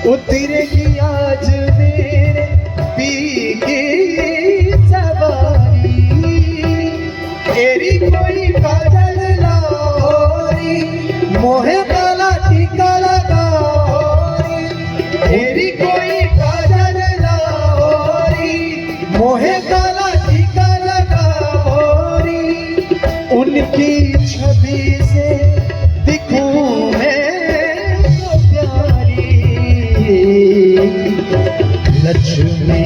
उतरेगी आज मेरे पी की सवारी, तेरी कोई काजल लाओरी, मोहे काला टीका लगाओरी, तेरी कोई काजल लाओरी, मोहे काला टीका लगाओरी, उनकी छवि से दिखूं मैं तो प्यारी लक्ष्मी